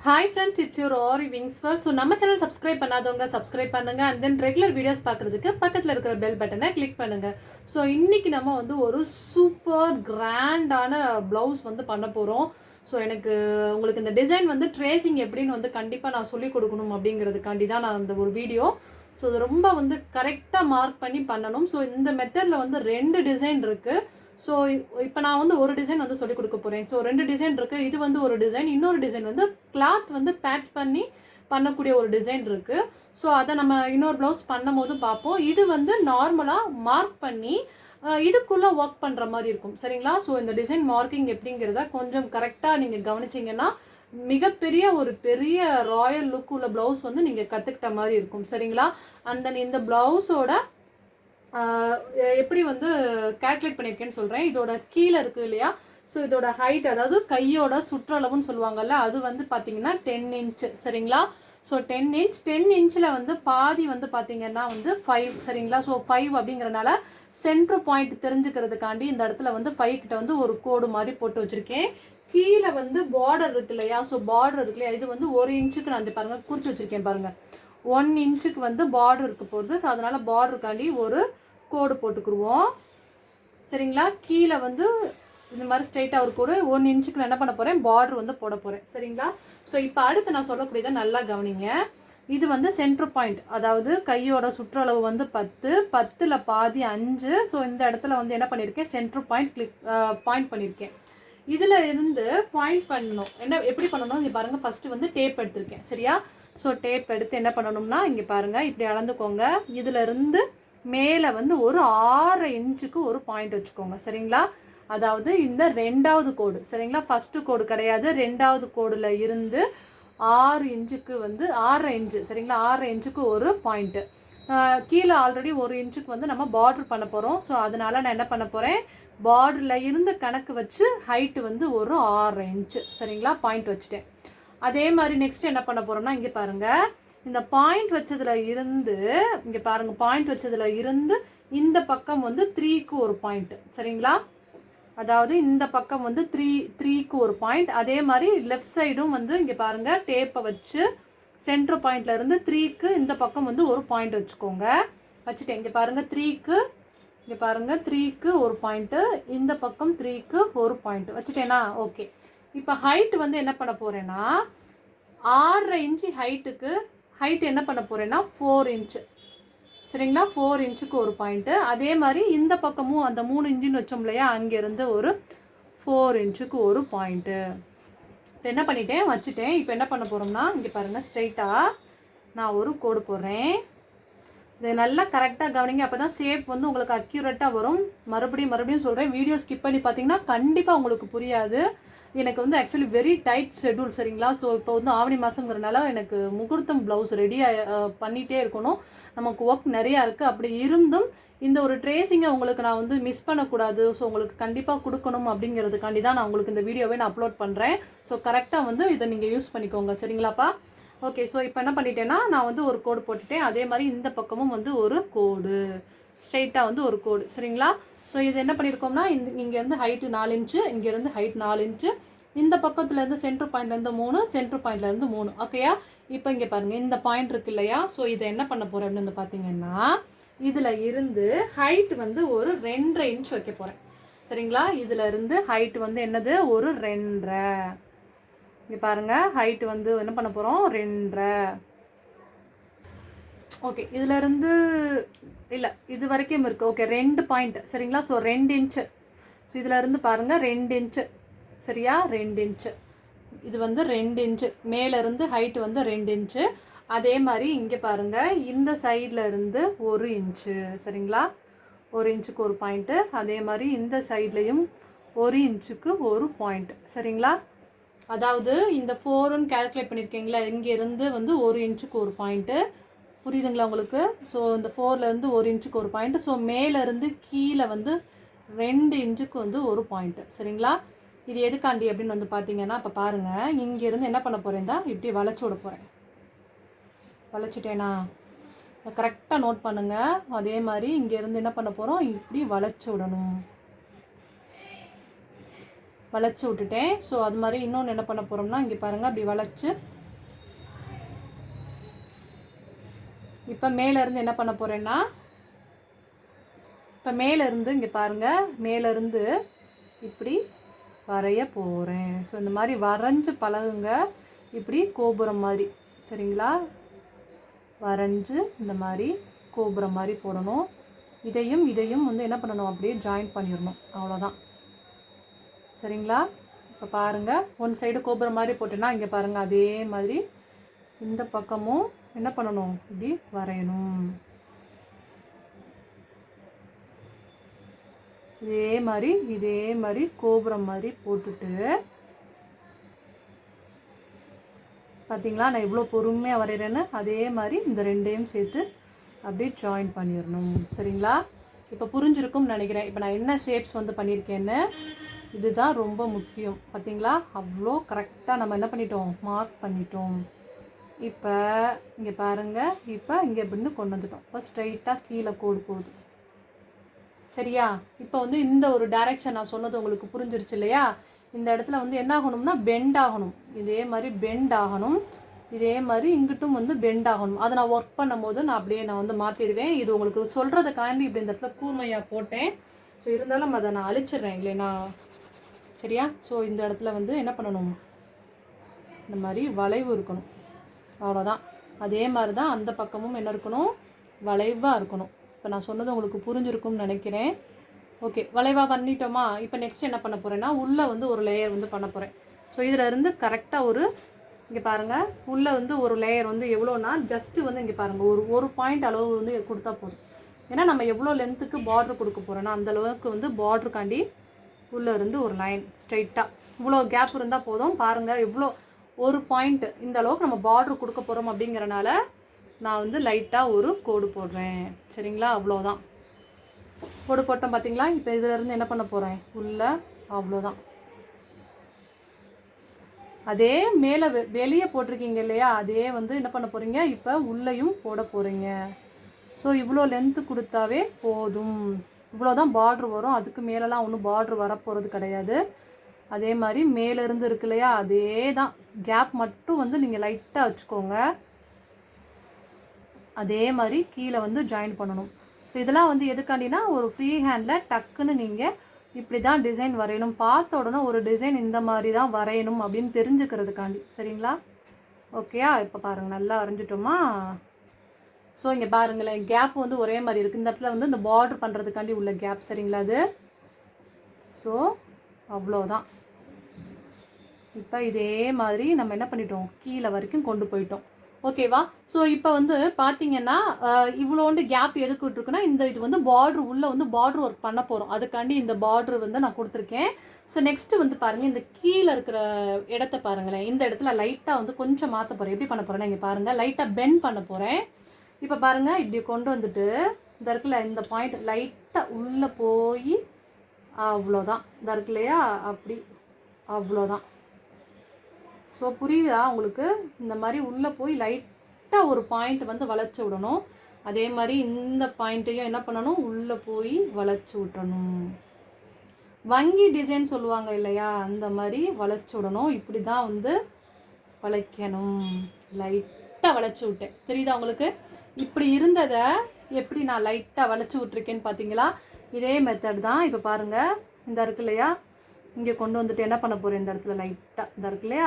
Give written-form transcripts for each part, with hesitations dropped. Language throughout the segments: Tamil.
Hi friends, it's your Aariwingsworld. So நம்ம சேனல் சப்ஸ்கிரைப் பண்ணாதவங்க சப்ஸ்கிரைப் பண்ணுங்க and then ரெகுலர் வீடியோஸ் பார்க்கிறதுக்கு பக்கத்துல இருக்கிற பெல் பட்டனை கிளிக் பண்ணுங்க. ஸோ இன்னைக்கு நம்ம வந்து ஒரு சூப்பர் கிராண்டான ப்ளவுஸ் வந்து பண்ண போகிறோம். ஸோ எனக்கு உங்களுக்கு இந்த டிசைன் வந்து ட்ரேசிங் எப்படின்னு வந்து கண்டிப்பாக நான் சொல்லிக் கொடுக்கணும் அப்படிங்கிறதுக்காண்டி தான் நான் இந்த ஒரு வீடியோ. ஸோ இது ரொம்ப வந்து கரெக்டாக மார்க் பண்ணி பண்ணணும். ஸோ இந்த மெத்தடில் வந்து 2 டிசைன் இருக்குது. ஸோ இப்போ நான் வந்து ஒரு டிசைன் வந்து சொல்லிக் கொடுக்க போகிறேன். ஸோ 2 டிசைன் இருக்குது. இது வந்து ஒரு டிசைன், இன்னொரு டிசைன் வந்து கிளாத் வந்து பேட்ச் பண்ணி பண்ணக்கூடிய ஒரு டிசைன் இருக்குது. ஸோ அதை நம்ம இன்னொரு ப்ளவுஸ் பண்ணும் போது பார்ப்போம். இது வந்து நார்மலாக மார்க் பண்ணி இதுக்குள்ளே ஒர்க் பண்ணுற மாதிரி இருக்கும். சரிங்களா? ஸோ இந்த டிசைன் மார்க்கிங் எப்படிங்கிறத கொஞ்சம் கரெக்டாக நீங்கள் கவனிச்சிங்கன்னா மிகப்பெரிய ஒரு பெரிய ராயல் லுக் உள்ள ப்ளவுஸ் வந்து நீங்கள் கற்றுக்கிட்ட மாதிரி இருக்கும். சரிங்களா? அண்ட் தென் இந்த ப்ளவுஸோட எப்படி வந்து கேல்குலேட் பண்ணியிருக்கேன்னு சொல்கிறேன். இதோட கீழே இருக்குது இல்லையா? ஸோ இதோட ஹைட், அதாவது கையோட சுற்றளவுன்னு சொல்லுவாங்கல்ல, அது வந்து பார்த்தீங்கன்னா 10 இன்ச்சு. சரிங்களா? ஸோ 10 இன்ச்சில் வந்து பாதி வந்து பார்த்தீங்கன்னா வந்து 5. சரிங்களா? ஸோ 5 அப்படிங்கிறனால சென்ட்ரு பாயிண்ட் தெரிஞ்சுக்கிறதுக்காண்டி இந்த இடத்துல வந்து 5 கிட்ட வந்து ஒரு கோடு மாதிரி போட்டு வச்சுருக்கேன். கீழே வந்து பார்டர் இருக்கு இல்லையா? ஸோ பார்டர் இருக்கு இல்லையா? இது வந்து 1 இன்ச்சுக்கு நான் வந்து பாருங்கள் குறித்து வச்சுருக்கேன் பாருங்கள். 1 இன்ச்சுக்கு வந்து பார்டர் இருக்க போகுது. ஸோ அதனால் பார்டருக்காண்டி ஒரு கோடு போட்டுக்குருவோம். சரிங்களா? கீழே வந்து இந்த மாதிரி ஸ்ட்ரைட்டாக ஒரு கோடு 1 இன்ச்சுக்கு நான் என்ன பண்ண போகிறேன், பார்டர் வந்து போட போகிறேன். சரிங்களா? ஸோ இப்போ அடுத்து நான் சொல்லக்கூடியதை நல்லா கவனிங்க. இது வந்து சென்ட்ரு பாயிண்ட், அதாவது கையோட சுற்றளவு வந்து 10, 10ல் பாதி 5. ஸோ இந்த இடத்துல வந்து என்ன பண்ணியிருக்கேன், சென்ட்ரு பாயிண்ட் பாயிண்ட் பண்ணியிருக்கேன். இதில் இருந்து பாயிண்ட் பண்ணணும். எப்படி பண்ணணும் இங்கே பாருங்கள். ஃபஸ்ட்டு வந்து டேப் எடுத்திருக்கேன். சரியா? ஸோ டேப் எடுத்து என்ன பண்ணணும்னா இங்கே பாருங்கள், இப்படி அளந்துக்கோங்க. இதிலிருந்து மேலே வந்து ஒரு 6 இன்ச்சுக்கு ஒரு பாயிண்ட் வச்சுக்கோங்க. சரிங்களா? அதாவது இந்த 2வது கோடு. சரிங்களா? ஃபஸ்ட்டு கோடு கிடையாது, 2வது கோடில் இருந்து 6 இன்ச்சுக்கு வந்து 6 இன்ச்சு. சரிங்களா? 6 இன்ச்சுக்கு ஒரு பாயிண்ட்டு. கீழே ஆல்ரெடி 1 இன்ச்சுக்கு வந்து நம்ம பார்டர் பண்ண போகிறோம். ஸோ அதனால் நான் என்ன பண்ண போகிறேன், பார்டரில் இருந்து கணக்கு வச்சு ஹைட்டு வந்து ஒரு 6 இன்ச்சு. சரிங்களா? பாயிண்ட் வச்சுட்டேன். அதே மாதிரி நெக்ஸ்ட் என்ன பண்ண போகிறோம்னா இங்கே பாருங்கள், இந்த பாயிண்ட் வச்சதில் இருந்து இங்கே பாருங்கள், பாயிண்ட் வச்சதில் இருந்து இந்த பக்கம் வந்து 3க்கு ஒரு பாயிண்ட்டு. சரிங்களா? அதாவது இந்த பக்கம் வந்து 3க்கு ஒரு பாயிண்ட். அதே மாதிரி லெஃப்ட் சைடும் வந்து இங்கே பாருங்கள், டேப்பை வச்சு சென்ட்ரு பாயிண்டில் இருந்து 3க்கு இந்த பக்கம் வந்து ஒரு பாயிண்ட் வச்சுக்கோங்க. வச்சுட்டேன். இங்கே பாருங்கள் 3க்கு, இங்கே பாருங்கள் 3க்கு ஒரு பாயிண்ட்டு, இந்த பக்கம் 3க்கு ஒரு பாயிண்ட்டு வச்சுட்டேனா? ஓகே. இப்போ ஹைட்டு வந்து என்ன பண்ண போகிறேன்னா 6 இன்ச்சு ஹைட்டுக்கு ஹைட் என்ன பண்ண போகிறேன்னா 4 இன்ச்சு. சரிங்களா? 4 இன்ச்சுக்கு ஒரு பாயிண்ட்டு. அதே மாதிரி இந்த பக்கமும் அந்த 3 இன்ச்சுன்னு வச்சோம் இல்லையா, அங்கேருந்து ஒரு 4 இன்ச்சுக்கு ஒரு பாயிண்ட்டு. இப்போ என்ன பண்ணிட்டேன், வச்சுட்டேன். இப்போ என்ன பண்ண போகிறோம்னா இங்கே பாருங்கள், ஸ்ட்ரைட்டாக நான் ஒரு கோடு போடுறேன். இது நல்லா கரெக்டாக கவனிங்க, அப்போ தான் ஷேப் வந்து உங்களுக்கு அக்யூரேட்டாக வரும். மறுபடியும் சொல்கிறேன், வீடியோ ஸ்கிப் பண்ணி பார்த்தீங்கன்னா கண்டிப்பாக உங்களுக்கு புரியாது. எனக்கு வந்து ஆக்சுவலி வெரி டைட் ஷெட்யூல். சரிங்களா? ஸோ இப்போ வந்து ஆவணி மாதங்கிறனால எனக்கு முகூர்த்தம் ப்ளவுஸ் ரெடியாக பண்ணிகிட்டே இருக்கணும். நமக்கு ஒர்க் நிறையா இருக்குது. அப்படி இருந்தும் இந்த ஒரு ட்ரேசிங்கை உங்களுக்கு நான் வந்து மிஸ் பண்ணக்கூடாது. ஸோ உங்களுக்கு கண்டிப்பாக கொடுக்கணும் அப்படிங்கிறதுக்காண்டி தான் நான் உங்களுக்கு இந்த வீடியோவை நான் அப்லோட் பண்ணுறேன். ஸோ கரெக்டாக வந்து இதை நீங்கள் யூஸ் பண்ணிக்கோங்க. சரிங்களாப்பா? ஓகே. ஸோ இப்போ என்ன பண்ணிட்டேன்னா நான் வந்து ஒரு கோடு போட்டுட்டேன். அதே மாதிரி இந்த பக்கமும் வந்து ஒரு கோடு, ஸ்ட்ரைட்டாக வந்து ஒரு கோடு. சரிங்களா? ஸோ இது என்ன பண்ணியிருக்கோம்னா இங்கேருந்து ஹைட்டு 4 இன்ச்சு, இங்கேருந்து ஹைட் 4 இன்ச்சு, இந்த பக்கத்துலேருந்து சென்ட்ரு பாயிண்ட்லேருந்து 3, சென்ட்ரு பாயிண்ட்லேருந்து 3. ஓகேயா? இப்போ இங்கே பாருங்கள், இந்த பாயிண்ட் இருக்கு இல்லையா? ஸோ இதை என்ன பண்ண போகிறேன் அப்படின்னு வந்து பார்த்தீங்கன்னா இதில் இருந்து ஹைட் வந்து ஒரு 2.5 இன்ச் வைக்க போகிறேன். சரிங்களா? இதில் இருந்து ஹைட் வந்து என்னது, ஒரு 2.5. இங்கே பாருங்கள், ஹைட்டு வந்து என்ன பண்ண போகிறோம், 2.5. ஓகே. இதிலேருந்து இல்லை, இது வரைக்கும் இருக்குது. Okay, 2 point. சரிங்களா? So 2 inch. ஸோ இதில் இருந்து பாருங்கள் 2 இன்ச்சு. சரியா? 2 இன்ச்சு. இது வந்து 2 இன்ச்சு. மேலேருந்து ஹைட்டு வந்து 2 இன்ச்சு. அதே மாதிரி இங்கே பாருங்கள், இந்த சைடில் இருந்து 1 இன்ச்சு. சரிங்களா? 1 இன்ச்சுக்கு ஒரு பாயிண்ட்டு. அதே மாதிரி இந்த சைட்லேயும் 1 இன்ச்சுக்கு ஒரு பாயிண்ட்டு. சரிங்களா? அதாவது இந்த 4ன்னு கேல்குலேட் பண்ணியிருக்கீங்களா, இங்கேருந்து வந்து 1 இன்ச்சுக்கு ஒரு பாயிண்ட்டு. புரியுதுங்களா உங்களுக்கு? ஸோ இந்த 4லேருந்து 1 இன்ச்சுக்கு ஒரு பாயிண்ட்டு. ஸோ மேலேருந்து கீழே வந்து 2 இன்ச்சுக்கு வந்து ஒரு பாயிண்ட்டு. சரிங்களா? இது எதுக்காண்டி அப்படின்னு வந்து பார்த்தீங்கன்னா, இப்போ பாருங்கள், இங்கேருந்து என்ன பண்ண போகிறேன் தான் இப்படி வளைச்சி விட போகிறேன். வளைச்சிட்டேனா? கரெக்டாக நோட் பண்ணுங்கள். அதே மாதிரி இங்கேருந்து என்ன பண்ண போகிறோம், இப்படி வளைச்சி விடணும். வளைச்சி விட்டுட்டேன். ஸோ அது மாதிரி இன்னொன்று என்ன பண்ண போகிறோம்னா இங்கே பாருங்கள், அப்படி வளைச்சி இப்போ மேலேருந்து என்ன பண்ண போகிறேன்னா, இப்போ மேலேருந்து இங்கே பாருங்கள், மேலேருந்து இப்படி வரைய போகிறேன். ஸோ இந்த மாதிரி வரைஞ்சி பழகுங்க. இப்படி கோபுரம் மாதிரி, சரிங்களா? வரைஞ்சி இந்த மாதிரி கோபுரம் மாதிரி போடணும். இதையும் வந்து என்ன பண்ணணும், அப்படியே ஜாயின் பண்ணிடணும். அவ்வளோதான், சரிங்களா? இப்போ பாருங்கள், ஒன் சைடு கோபுரம் மாதிரி போட்டேன்னா இங்கே பாருங்கள், அதே மாதிரி இந்த பக்கமும் என்ன பண்ணணும், இப்படி வரையணும். இதே மாதிரி கோபுரம் மாதிரி போட்டுட்டு பார்த்தீங்களா நான் இவ்வளோ பொறுமையாக வரைகிறேன்னு, அதே மாதிரி இந்த ரெண்டையும் சேர்த்து அப்படியே ஜாயின் பண்ணிடணும். சரிங்களா? இப்போ புரிஞ்சிருக்கும்னு நினைக்கிறேன். இப்போ நான் என்ன ஷேப்ஸ் வந்து பண்ணியிருக்கேன்னு. இதுதான் ரொம்ப முக்கியம். பார்த்தீங்களா, அவ்வளோ கரெக்டாக நம்ம என்ன பண்ணிட்டோம், மார்க் பண்ணிட்டோம். இப்போ இங்கே பாருங்கள், இப்போ இங்கே இப்படின்னு கொண்டு வந்துட்டோம். இப்போ ஸ்ட்ரைட்டாக கீழே கோடு போகுது. சரியா? இப்போ வந்து இந்த ஒரு டைரெக்ஷன் நான் சொன்னது உங்களுக்கு புரிஞ்சிருச்சு இல்லையா? இந்த இடத்துல வந்து என்ன ஆகணும்னா பெண்ட் ஆகணும். இதே மாதிரி பெண்ட் ஆகணும். இதே மாதிரி இங்கிட்டும் வந்து பெண்ட் ஆகணும். அதை நான் ஒர்க் பண்ணும் போது நான் அப்படியே நான் வந்து மாற்றிடுவேன். இது உங்களுக்கு சொல்கிறதுக்காண்டி இப்படி இந்த இடத்துல கூர்மையாக போட்டேன். ஸோ இருந்தாலும் அதை நான் அழிச்சிடுறேன் இல்லைன்னா. சரியா? ஸோ இந்த இடத்துல வந்து என்ன பண்ணணும், இந்த மாதிரி வளைவு இருக்கணும். அவ்வளோதான். அதே மாதிரி தான் அந்த பக்கமும் என்ன இருக்கணும், வளைவாக இருக்கணும். இப்போ நான் சொன்னது உங்களுக்கு புரிஞ்சிருக்கும்னு நினைக்கிறேன். ஓகே, வளைவாக பண்ணிட்டோமா? இப்போ நெக்ஸ்ட் என்ன பண்ண போகிறேன்னா, உள்ளே வந்து ஒரு லேயர் வந்து பண்ண போகிறேன். ஸோ இதில் இருந்து கரெக்டாக ஒரு இங்கே பாருங்கள், உள்ளே வந்து ஒரு லேயர் வந்து எவ்வளோனா ஜஸ்ட்டு வந்து இங்கே பாருங்கள், ஒரு பாயிண்ட் அளவு வந்து கொடுத்தா போதும். ஏன்னா நம்ம எவ்வளோ லென்த்துக்கு பார்ட்ரு கொடுக்க போகிறோன்னா அந்த அளவுக்கு வந்து பார்ட்ருக்காண்டி உள்ளே இருந்து ஒரு லைன் ஸ்ட்ரைட்டாக இவ்வளோ கேப் இருந்தால் போதும். பாருங்கள் எவ்வளோ ஒரு பாயிண்ட் இந்த அளவுக்கு நம்ம பார்ட்ரு கொடுக்க போகிறோம். அப்படிங்கிறனால நான் வந்து லைட்டாக ஒரு கோடு போடுறேன். சரிங்களா? அவ்வளோதான், கோடு போட்டோம். பார்த்தீங்களா? இப்போ இதிலேருந்து என்ன பண்ண போகிறேன், உள்ளே அவ்வளோதான். அதே மேலே வெளியே போட்டிருக்கீங்க இல்லையா, அதே வந்து என்ன பண்ண போகிறீங்க, இப்போ உள்ளேயும் போட போகிறீங்க. ஸோ இவ்வளோ லென்த்து கொடுத்தாவே போதும். இவ்வளோ தான் பார்ட்ரு வரும். அதுக்கு மேலெலாம் ஒன்றும் பார்ட்ரு வரப்போகிறது கிடையாது. அதே மாதிரி மேலேருந்து இருக்கு இல்லையா, அதே தான் கேப் மட்டும் வந்து நீங்கள் லைட்டாக வச்சுக்கோங்க. அதே மாதிரி கீழே வந்து ஜாயின் பண்ணணும். ஸோ இதெல்லாம் வந்து எதுக்காண்டினா, ஒரு ஃப்ரீ ஹேண்டில் டக்குன்னு நீங்கள் இப்படி தான் டிசைன் வரையணும். பார்த்த உடனே ஒரு டிசைன் இந்த மாதிரி தான் வரையணும் அப்படின்னு தெரிஞ்சுக்கிறதுக்காண்டி. சரிங்களா? ஓகேயா? இப்போ பாருங்கள், நல்லா வரைஞ்சிட்டோமா? ஸோ இங்கே பாருங்களேன், கேப் வந்து ஒரே மாதிரி இருக்குது. இந்த இடத்துல வந்து இந்த பார்டர் பண்ணுறதுக்காண்டி உள்ள கேப். சரிங்களா? அது ஸோ அவ்வளோதான். இப்போ இதே மாதிரி நம்ம என்ன பண்ணிட்டோம், கீழே வரைக்கும் கொண்டு போயிட்டோம். ஓகேவா? ஸோ இப்போ வந்து பார்த்தீங்கன்னா, இவ்வளோண்டு கேப் எதுக்கு விட்டுருக்குன்னா, இது வந்து பார்ட்ரு உள்ளே வந்து பார்ட்ரு ஒர்க் பண்ண போகிறோம். அதுக்காண்டி இந்த பார்ட்ரு வந்து நான் கொடுத்துருக்கேன். ஸோ நெக்ஸ்ட்டு வந்து பாருங்கள், இந்த கீழே இருக்கிற இடத்த பாருங்களேன். இந்த இடத்துல லைட்டாக வந்து கொஞ்சம் மாற்ற போகிறேன். எப்படி பண்ண போகிறேன்னா, இங்கே பாருங்கள், லைட்டாக பெண்ட் பண்ண போகிறேன். இப்போ பாருங்கள், இப்படி கொண்டு வந்துட்டு இந்த இருக்குல்ல, இந்த பாயிண்ட் லைட்டாக உள்ளே போய் அவ்வளோதான். இந்த இருக்கு இல்லையா, அப்படி அவ்வளோதான். ஸோ புரியுதா உங்களுக்கு? இந்த மாதிரி உள்ளே போய் லைட்டாக ஒரு பாயிண்ட் வந்து வளைச்சி விடணும். அதே மாதிரி இந்த பாயிண்ட்டையும் என்ன பண்ணணும், உள்ளே போய் வளைச்சி விட்டணும். வங்கி டிசைன் சொல்லுவாங்க இல்லையா, அந்த மாதிரி வளைச்சி விடணும். இப்படி தான் வந்து வளைக்கணும். லைட்டாக வளைச்சி விட்டேன். தெரியுதா உங்களுக்கு? இப்படி இருந்ததை எப்படி நான் லைட்டாக வளைச்சி விட்ருக்கேன்னு பார்த்தீங்களா? இதே மெத்தட் தான். இப்போ பாருங்கள், இந்த இருக்கு இல்லையா, இங்கே கொண்டு வந்துட்டு என்ன பண்ண போகிறேன், இந்த இடத்துல லைட்டாக இந்த இருக்கு இல்லையா,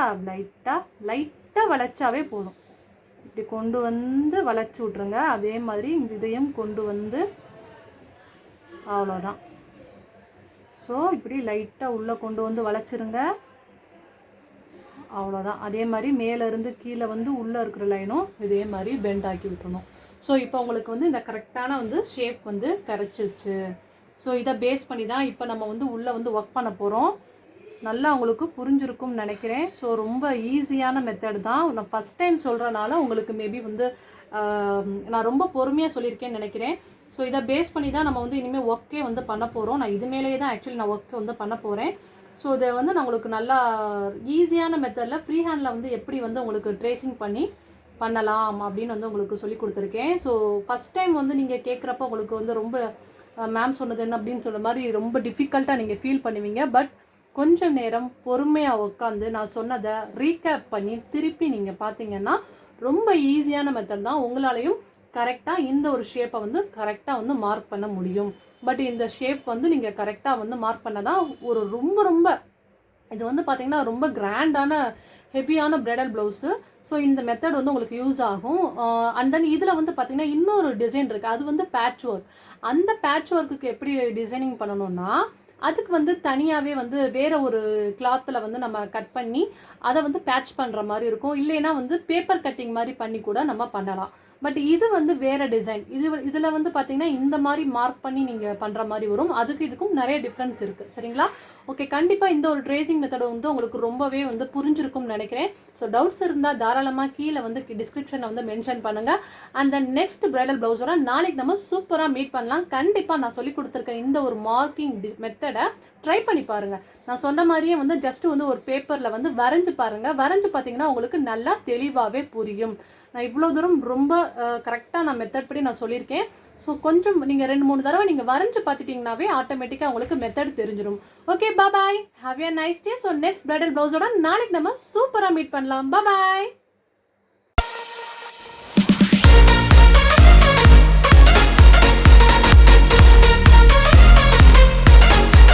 லைட்டாக வளைச்சாவே போதும். இப்படி கொண்டு வந்து வளைச்சி விட்ருங்க. அதே மாதிரி இந்த இதையும் கொண்டு வந்து அவ்வளோதான். ஸோ இப்படி லைட்டாக உள்ளே கொண்டு வந்து வளைச்சிருங்க. அவ்வளோதான். அதே மாதிரி மேலேருந்து கீழே வந்து உள்ளே இருக்கிற லைனும் இதே மாதிரி பெண்ட் ஆக்கி விட்டுறணும். ஸோ இப்போ உங்களுக்கு வந்து இந்த கரெக்டான வந்து ஷேப் வந்து கிடச்சிருச்சு. ஸோ இதை பேஸ் பண்ணி தான் இப்போ நம்ம வந்து உள்ளே வந்து ஒர்க் பண்ண போகிறோம். நல்லா உங்களுக்கு புரிஞ்சிருக்கும்னு நினைக்கிறேன். ஸோ ரொம்ப ஈஸியான மெத்தட் தான். நான் ஃபஸ்ட் டைம் சொல்கிறனால உங்களுக்கு மேபி வந்து நான் ரொம்ப பொறுமையாக சொல்லியிருக்கேன்னு நினைக்கிறேன். ஸோ இதை பேஸ் பண்ணி தான் நம்ம வந்து இனிமேல் ஒர்க்கே வந்து பண்ண போகிறோம். நான் இது மேலேயே தான் ஆக்சுவலி நான் ஒர்க்கை வந்து பண்ண போகிறேன். ஸோ இதை வந்து நான் உங்களுக்கு நல்லா ஈஸியான மெத்தடில் ஃப்ரீ ஹேண்டில் வந்து எப்படி வந்து உங்களுக்கு ட்ரேசிங் பண்ணி பண்ணலாம் அப்படின்னு வந்து உங்களுக்கு சொல்லி கொடுத்துருக்கேன். ஸோ ஃபஸ்ட் டைம் வந்து நீங்கள் கேட்குறப்ப உங்களுக்கு வந்து ரொம்ப மேம் சொன்னது என்ன அப்படின்னு சொல்கிற மாதிரி ரொம்ப டிஃபிகல்ட்டாக நீங்கள் ஃபீல் பண்ணுவீங்க. பட் கொஞ்சம் நேரம் பொறுமையாக உட்காந்து நான் சொன்னதை ரீகேப் பண்ணி திருப்பி நீங்கள் பார்த்தீங்கன்னா ரொம்ப ஈஸியான மெத்தட் தான். உங்களாலையும் கரெக்டாக இந்த ஒரு ஷேப்பை வந்து கரெக்டாக வந்து மார்க் பண்ண முடியும். பட் இந்த ஷேப் வந்து நீங்கள் கரெக்டாக வந்து மார்க் பண்ண தான் ஒரு ரொம்ப ரொம்ப இது வந்து பார்த்திங்கன்னா ரொம்ப கிராண்டான ஹெவியான பிரைடல் ப்ளவுஸு. ஸோ இந்த மெத்தட் வந்து உங்களுக்கு யூஸ் ஆகும். அண்ட் தென் இதில் வந்து பார்த்திங்கன்னா இன்னொரு டிசைன் இருக்குது, அது வந்து பேட்ச் ஒர்க். அந்த பேட்ச் ஒர்க்குக்கு எப்படி டிசைனிங் பண்ணணும்னா அதுக்கு வந்து தனியாகவே வந்து வேறு ஒரு கிளாத்தில் வந்து நம்ம கட் பண்ணி அதை வந்து பேட்ச் பண்ணுற மாதிரி இருக்கும். இல்லைன்னா வந்து பேப்பர் கட்டிங் மாதிரி பண்ணி கூட நம்ம பண்ணலாம். பட் இது வந்து வேறு டிசைன். இதில் வந்து பார்த்திங்கன்னா இந்த மாதிரி மார்க் பண்ணி நீங்கள் பண்ணுற மாதிரி வரும். அதுக்கு இதுக்கும் நிறைய டிஃப்ரென்ஸ் இருக்குது. சரிங்களா? ஓகே, கண்டிப்பாக இந்த ஒரு ட்ரேசிங் மெத்தட் வந்து உங்களுக்கு ரொம்பவே வந்து புரிஞ்சிருக்கும்னு நினைக்கிறேன். ஸோ டவுட்ஸ் இருந்தால் தாராளமாக கீழே வந்து டிஸ்கிரிப்ஷனில் வந்து மென்ஷன் பண்ணுங்கள். அண்ட் தென் நெக்ஸ்ட் பிரைடல் ப்ளவுஸோட நாளைக்கு நம்ம சூப்பராக மீட் பண்ணலாம். கண்டிப்பாக நான் சொல்லி கொடுத்துருக்க இந்த ஒரு மார்க்கிங் மெத்தடை ட்ரை பண்ணி பாருங்கள். நான் சொன்ன மாதிரியே வந்து ஜஸ்ட்டு வந்து ஒரு பேப்பரில் வந்து வரைஞ்சி பாருங்கள். வரைஞ்சி பார்த்தீங்கன்னா உங்களுக்கு நல்லா தெளிவாகவே புரியும். நான் இவ்வளோ தூரம் ரொம்ப கரெக்டாக நான் மெத்தட் படி நான் சொல்லியிருக்கேன். ஸோ கொஞ்சம் நீங்கள் 2-3 தடவை நீங்கள் வரைஞ்சி பார்த்துட்டிங்கனாவே ஆட்டோமேட்டிக்காக உங்களுக்கு மெத்தட் தெரிஞ்சிடும். Okay, bye, have a nice day. So next bridal ப்ளவுஸோட நாளைக்கு நம்ம சூப்பராக மீட் பண்ணலாம். பாய்.